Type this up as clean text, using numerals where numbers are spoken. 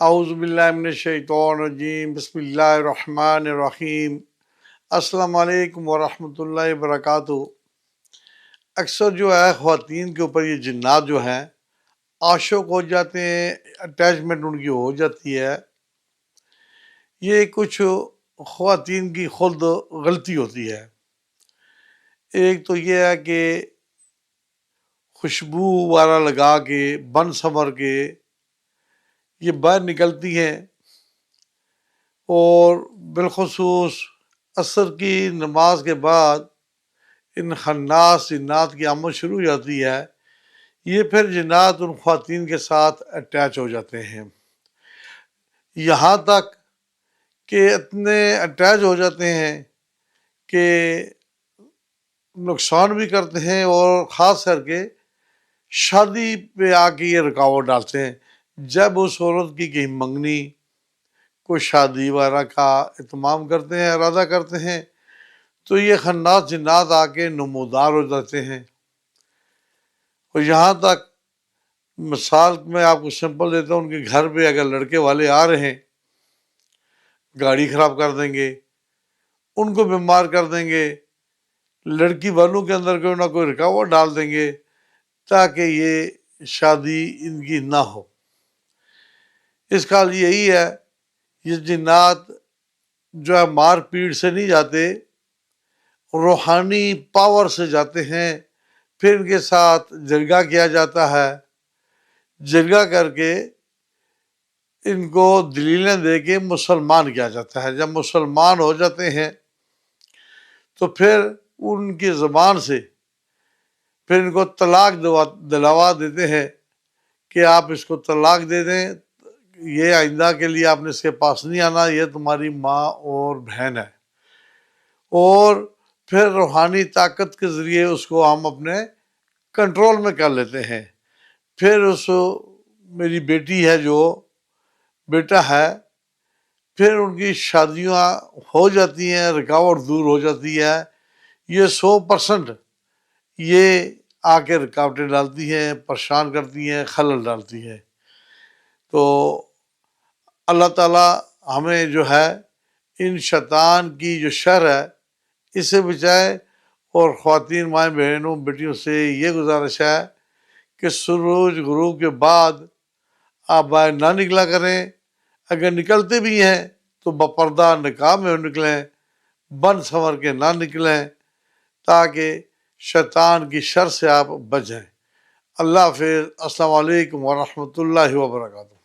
اعوذ باللہ من الشیطان الرجیم، بسم اللہ الرحمن الرحیم۔ السلام علیکم ورحمۃ اللہ وبرکاتہ۔ اکثر جو ہے خواتین کے اوپر یہ جنات جو ہیں عاشق ہو جاتے ہیں، اٹیچمنٹ ان کی ہو جاتی ہے۔ یہ کچھ خواتین کی خود غلطی ہوتی ہے۔ ایک تو یہ ہے کہ خوشبو وغیرہ لگا کے بن سنور کے یہ باہر نکلتی ہیں، اور بالخصوص عصر کی نماز کے بعد ان خناس جنات کی آمد شروع ہو جاتی ہے۔ یہ پھر جنات ان خواتین کے ساتھ اٹیچ ہو جاتے ہیں، یہاں تک کہ اتنے اٹیچ ہو جاتے ہیں کہ نقصان بھی کرتے ہیں، اور خاص کر کے شادی پہ آ کے یہ رکاوٹ ڈالتے ہیں۔ جب اس عورت کی کہیں منگنی کوئی شادی وغیرہ کا اہتمام کرتے ہیں، ارادہ کرتے ہیں، تو یہ خناس جنات آ کے نمودار ہو جاتے ہیں۔ اور یہاں تک مثال میں آپ کو سمپل دیتا ہوں، ان کے گھر پہ اگر لڑکے والے آ رہے ہیں، گاڑی خراب کر دیں گے، ان کو بیمار کر دیں گے، لڑکی والوں کے اندر کوئی نہ کوئی رکاوٹ ڈال دیں گے تاکہ یہ شادی ان کی نہ ہو۔ اس کا حل یہی ہے، یہ جنات جو ہے مار پیٹ سے نہیں جاتے، روحانی پاور سے جاتے ہیں۔ پھر ان کے ساتھ جرگہ کیا جاتا ہے، جرگہ کر کے ان کو دلیلیں دے کے مسلمان کیا جاتا ہے۔ جب مسلمان ہو جاتے ہیں تو پھر ان کی زبان سے پھر ان کو طلاق دلوا دیتے ہیں کہ آپ اس کو طلاق دے دیں، یہ آئندہ کے لیے آپ نے اس کے پاس نہیں آنا، یہ تمہاری ماں اور بہن ہے۔ اور پھر روحانی طاقت کے ذریعے اس کو ہم اپنے کنٹرول میں کر لیتے ہیں۔ پھر اس میری بیٹی ہے جو بیٹا ہے، پھر ان کی شادیاں ہو جاتی ہیں، رکاوٹ دور ہو جاتی ہے۔ یہ 100% یہ آ کے رکاوٹیں ڈالتی ہیں، پریشان کرتی ہیں، خلل ڈالتی ہیں۔ تو اللہ تعالیٰ ہمیں جو ہے ان شیطان کی جو شر ہے اس سے بچائے، اور خواتین مائیں بہنوں بیٹیوں سے یہ گزارش ہے کہ سورج غروب کے بعد آپ باہر نہ نکلا کریں، اگر نکلتے بھی ہیں تو بپردہ نقاب میں نکلیں، بن سنور کے نہ نکلیں، تاکہ شیطان کی شر سے آپ بچ جائیں۔ اللہ حافظ۔ السلام علیکم ورحمۃ اللہ وبرکاتہ۔